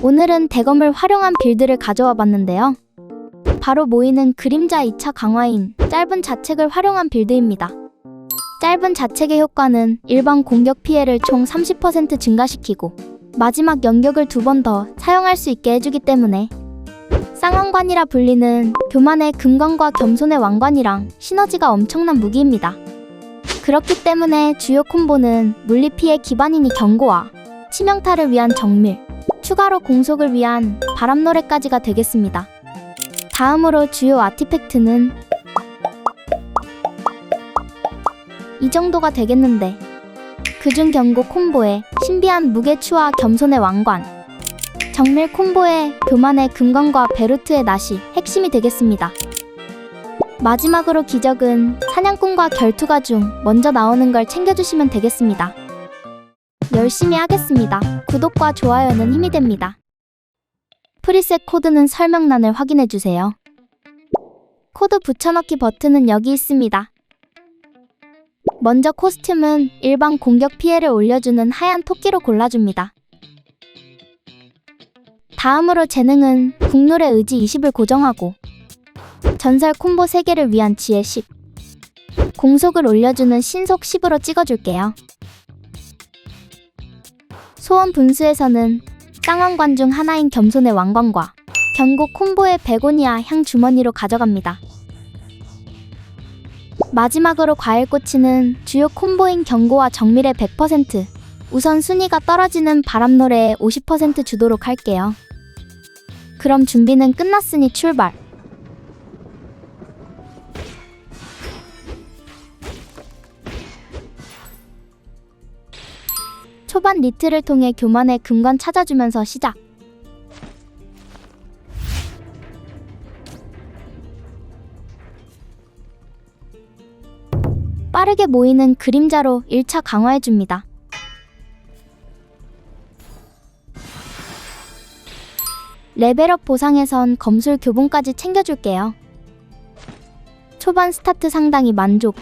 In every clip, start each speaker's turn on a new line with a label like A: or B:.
A: 오늘은 대검을 활용한 빌드를 가져와 봤는데요. 바로 모이는 그림자 2차 강화인 짧은 자책을 활용한 빌드입니다. 짧은 자책의 효과는 일반 공격 피해를 총 30% 증가시키고 마지막 연격을 2번 더 사용할 수 있게 해주기 때문에 쌍왕관이라 불리는 교만의 금관과 겸손의 왕관이랑 시너지가 엄청난 무기입니다. 그렇기 때문에 주요 콤보는 물리피해 기반인이 경고와 치명타를 위한 정밀, 추가로 공속을 위한 바람노래까지가 되겠습니다. 다음으로 주요 아티팩트는 이 정도가 되겠는데, 그중 경고 콤보에 신비한 무게추와 겸손의 왕관, 정밀 콤보에 교만의 금관과 베루트의 낫이 핵심이 되겠습니다. 마지막으로 기적은 사냥꾼과 결투가 중 먼저 나오는 걸 챙겨주시면 되겠습니다. 열심히 하겠습니다. 구독과 좋아요는 힘이 됩니다. 프리셋 코드는 설명란을 확인해주세요. 코드 붙여넣기 버튼은 여기 있습니다. 먼저 코스튬은 일반 공격 피해를 올려주는 하얀 토끼로 골라줍니다. 다음으로 재능은 국룰의 의지 20을 고정하고 전설 콤보 3개를 위한 지혜 10, 공속을 올려주는 신속 10으로 찍어줄게요. 소원 분수에서는 쌍왕관 중 하나인 겸손의 왕관과 경고 콤보의 베고니아 향 주머니로 가져갑니다. 마지막으로 과일꼬치는 주요 콤보인 경고와 정밀의 100%, 우선 순위가 떨어지는 바람노래에 50% 주도록 할게요. 그럼 준비는 끝났으니 출발! 초반 리트를 통해 교만의 금관 찾아주면서 시작! 빠르게 모이는 그림자로 1차 강화해줍니다. 레벨업 보상에선 검술 교본까지 챙겨줄게요. 초반 스타트 상당히 만족.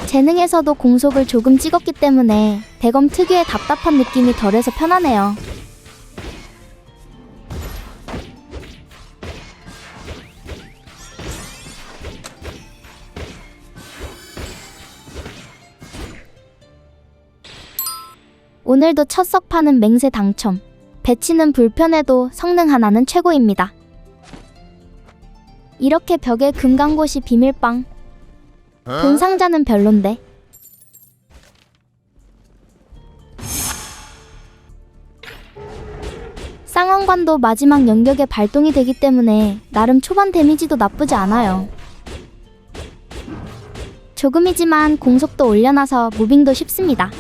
A: 재능에서도 공속을 조금 찍었기 때문에 대검 특유의 답답한 느낌이 덜해서 편하네요. 오늘도 첫 석판은 맹세 당첨. 배치는 불편해도 성능 하나는 최고입니다. 이렇게 벽에 금강곳이 비밀빵. 돈 상자는 별론데. 쌍왕관도 마지막 연격에 발동이 되기 때문에 나름 초반 데미지도 나쁘지 않아요. 조금이지만 공속도 올려놔서 무빙도 쉽습니다.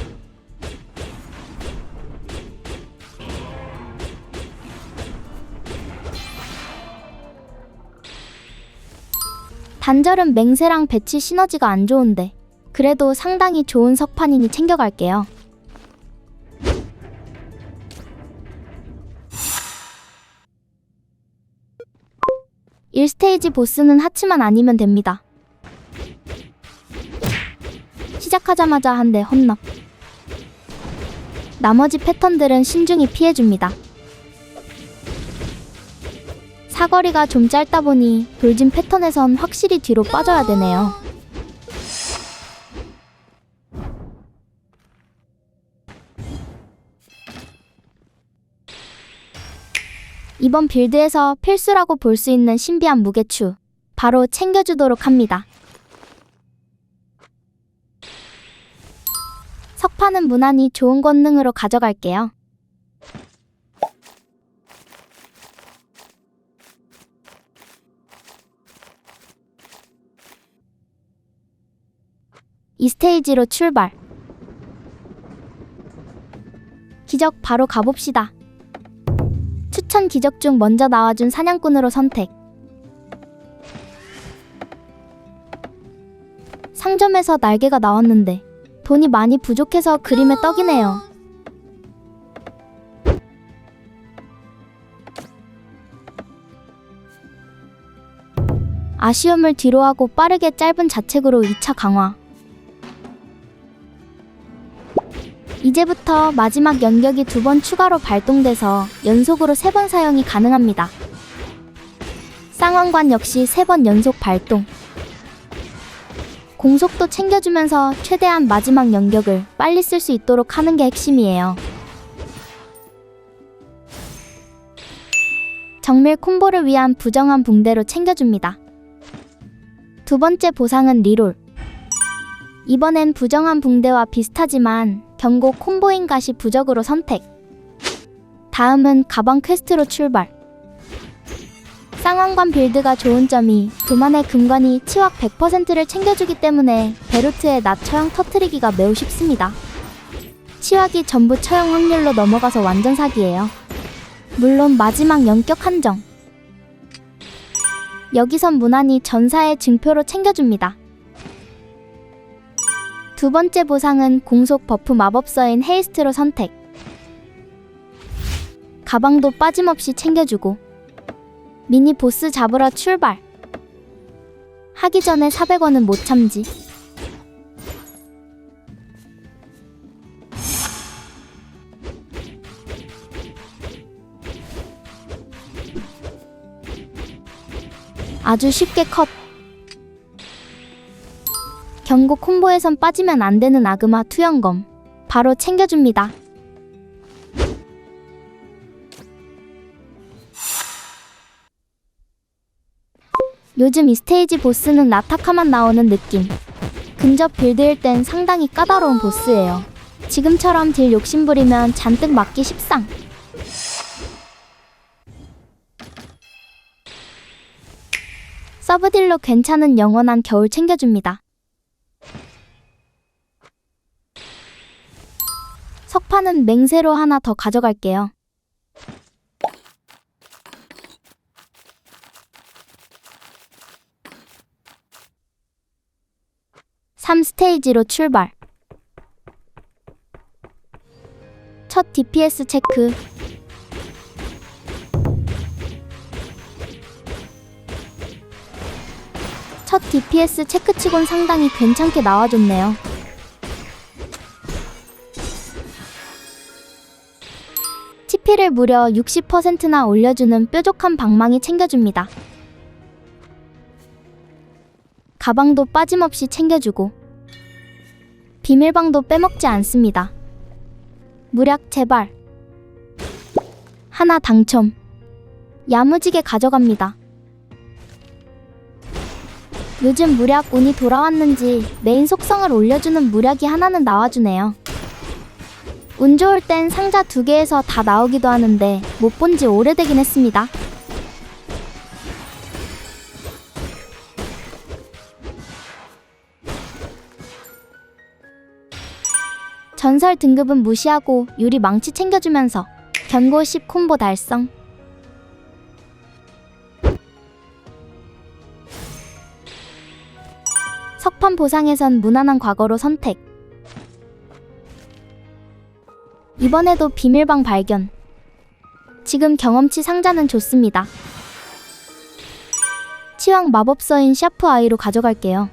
A: 단절은 맹세랑 배치 시너지가 안 좋은데 그래도 상당히 좋은 석판이니 챙겨갈게요. 일 스테이지 보스는 하츠만 아니면 됩니다. 시작하자마자 한 대 험납. 나머지 패턴들은 신중히 피해줍니다. 사거리가 좀 짧다 보니 돌진 패턴에선 확실히 뒤로 빠져야 되네요. 이번 빌드에서 필수라고 볼 수 있는 신비한 무게추, 바로 챙겨주도록 합니다. 석판은 무난히 좋은 권능으로 가져갈게요. 이 스테이지로 출발! 기적 바로 가봅시다. 추천 기적 중 먼저 나와준 사냥꾼으로 선택. 상점에서 날개가 나왔는데 돈이 많이 부족해서 그림에 떡이네요. 아쉬움을 뒤로하고 빠르게 짧은 자책으로 2차 강화. 이제부터 마지막 연격이 2번 추가로 발동돼서 연속으로 3번 사용이 가능합니다. 쌍왕관 역시 3번 연속 발동. 공속도 챙겨주면서 최대한 마지막 연격을 빨리 쓸 수 있도록 하는 게 핵심이에요. 정밀 콤보를 위한 부정한 붕대로 챙겨줍니다. 2번째 보상은 리롤. 이번엔 부정한 붕대와 비슷하지만 경고 콤보인 가시 부적으로 선택. 다음은 가방 퀘스트로 출발. 쌍왕관 빌드가 좋은 점이 교만의 금관이 치확 100%를 챙겨주기 때문에 베루트의 낫 처형 터트리기가 매우 쉽습니다. 치확이 전부 처형 확률로 넘어가서 완전 사기예요. 물론 마지막 연격 한정. 여기선 무난히 전사의 증표로 챙겨줍니다. 2번째 보상은 공속 버프 마법서인 헤이스트로 선택. 가방도 빠짐없이 챙겨주고 미니 보스 잡으러 출발. 하기 전에 400원은 못 참지. 아주 쉽게 컷. 경고 콤보에선 빠지면 안 되는 아그마 투영검 바로 챙겨줍니다. 요즘 이 스테이지 보스는 라타카만 나오는 느낌. 근접 빌드일 땐 상당히 까다로운 보스예요. 지금처럼 딜 욕심부리면 잔뜩 맞기 십상. 서브딜로 괜찮은 영원한 겨울 챙겨줍니다. 석판은 맹세로 하나 더 가져갈게요. (3스테이지로) 출발. 첫 DPS 체크. 첫 DPS 체크치곤 상당히 괜찮게 나와줬네요. TP를 무려 60%나 올려주는 뾰족한 방망이 챙겨줍니다. 가방도 빠짐없이 챙겨주고 비밀방도 빼먹지 않습니다. 무략 제발. 하나 당첨. 야무지게 가져갑니다. 요즘 무략 운이 돌아왔는지 메인 속성을 올려주는 무략이 하나는 나와주네요. 운 좋을 땐 상자 2개에서 다 나오기도 하는데 못 본 지 오래되긴 했습니다. 전설 등급은 무시하고 유리 망치 챙겨주면서 견고 10 콤보 달성. 석판 보상에선 무난한 과거로 선택. 이번에도 비밀방 발견. 지금 경험치 상자는 좋습니다. 치왕 마법서인 샤프 아이로 가져갈게요.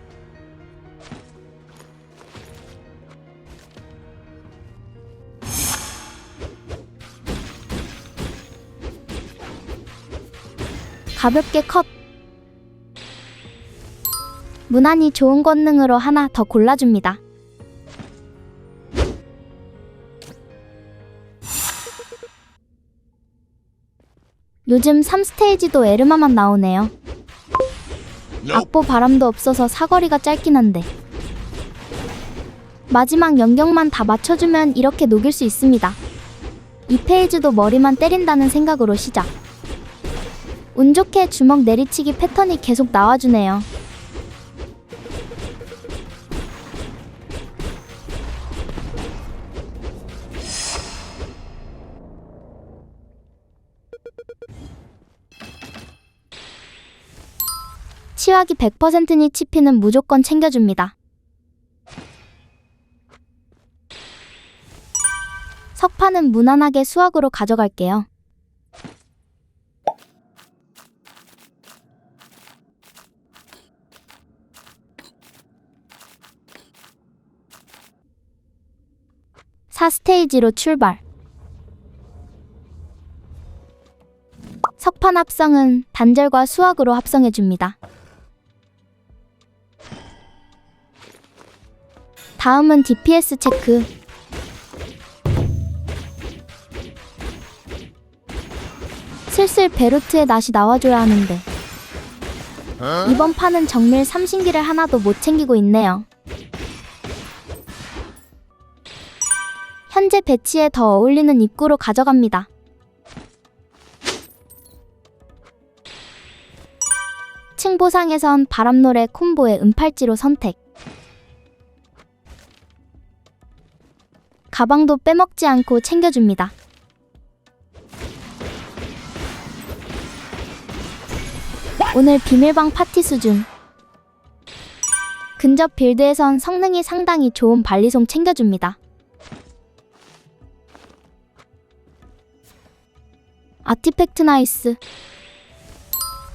A: 가볍게 컷. 무난히 좋은 권능으로 하나 더 골라줍니다. 요즘 3스테이지도 에르마만 나오네요. 악보 바람도 없어서 사거리가 짧긴 한데 마지막 연격만 다 맞춰주면 이렇게 녹일 수 있습니다. 이 페이지도 머리만 때린다는 생각으로 시작. 운 좋게 주먹 내리치기 패턴이 계속 나와주네요. 치확이 100%니 치피는 무조건 챙겨줍니다. 석판은 무난하게 수학으로 가져갈게요. 4스테이지로 출발. 석판 합성은 단절과 수확으로 합성해줍니다. 다음은 DPS 체크. 슬슬 베루트의 낫이 나와줘야 하는데 이번 판은 정밀 3신기를 하나도 못 챙기고 있네요. 현재 배치에 더 어울리는 입구로 가져갑니다. 층보상에선 바람노래 콤보의 은팔찌로 선택. 가방도 빼먹지 않고 챙겨줍니다. 오늘 비밀방 파티 수준. 근접 빌드에선 성능이 상당히 좋은 발리송 챙겨줍니다. 아티팩트 나이스.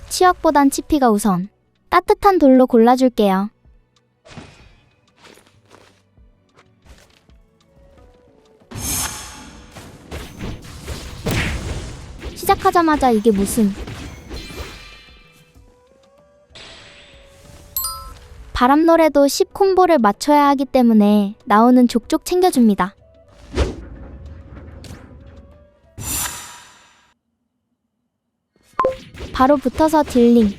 A: 치역보단 치피가 우선. 따뜻한 돌로 골라줄게요. 시작하자마자 이게 무슨. 바람노래도 10콤보를 맞춰야 하기 때문에 나오는 족족 챙겨줍니다. 바로 붙어서 딜링.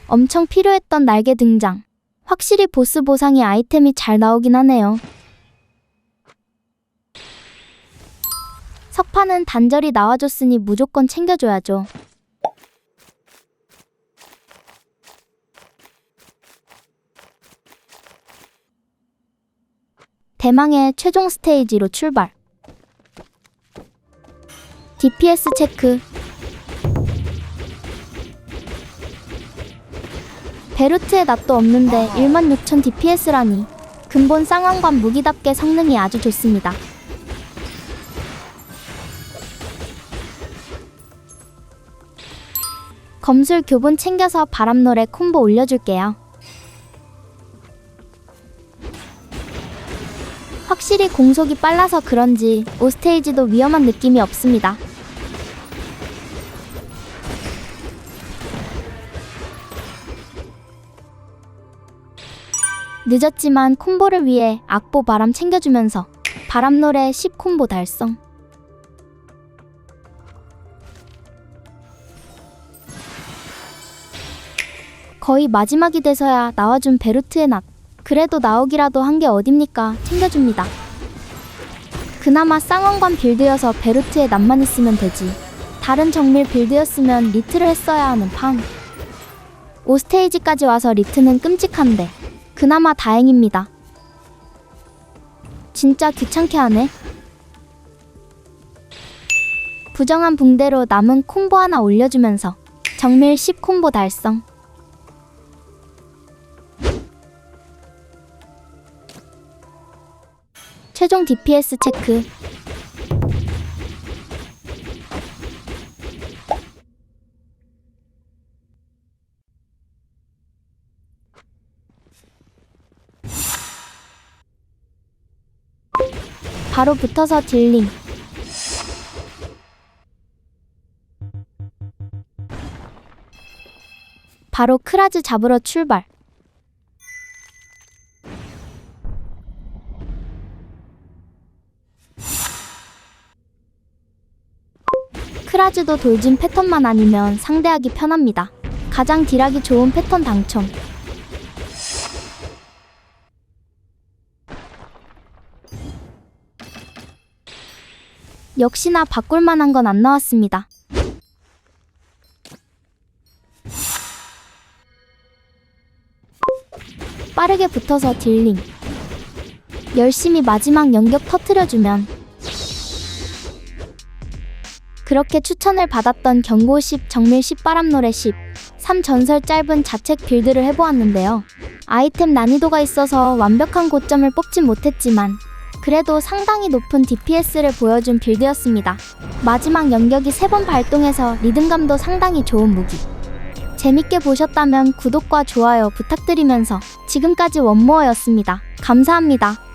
A: 엄청 필요했던 날개 등장. 확실히 보스 보상의 아이템이 잘 나오긴 하네요. 석판은 단절이 나와줬으니 무조건 챙겨줘야죠. 대망의 최종 스테이지로 출발. DPS 체크. 베루트의 낫도 없는데 16,000 DPS라니 근본 쌍왕관 무기답게 성능이 아주 좋습니다. 검술 교본 챙겨서 바람노래 콤보 올려줄게요. 확실히 공속이 빨라서 그런지 5스테이지도 위험한 느낌이 없습니다. 늦었지만 콤보를 위해 악보 바람 챙겨주면서 바람노래 10콤보 달성. 거의 마지막이 돼서야 나와준 베루트의 낫. 그래도 나오기라도 한 게 어딥니까? 챙겨줍니다. 그나마 쌍왕관 빌드여서 베루트의 낫만 있으면 되지. 다른 정밀 빌드였으면 리트를 했어야 하는 판. 5스테이지까지 와서 리트는 끔찍한데 그나마 다행입니다. 진짜 귀찮게 하네. 부정한 붕대로 남은 콤보 하나 올려주면서 정밀 10콤보 달성. 최종 DPS 체크. 바로 붙어서 딜링. 바로 크라즈 잡으러 출발. 크라즈도 돌진 패턴만 아니면 상대하기 편합니다. 가장 딜하기 좋은 패턴 당첨. 역시나 바꿀 만한 건 안 나왔습니다. 빠르게 붙어서 딜링. 열심히 마지막 연격 터트려주면. 그렇게 추천을 받았던 경고 10, 정밀 10, 바람노래 10, 3전설 짧은 자책 빌드를 해보았는데요. 아이템 난이도가 있어서 완벽한 고점을 뽑진 못했지만 그래도 상당히 높은 DPS를 보여준 빌드였습니다. 마지막 연격이 3번 발동해서 리듬감도 상당히 좋은 무기. 재밌게 보셨다면 구독과 좋아요 부탁드리면서 지금까지 원모어였습니다. 감사합니다.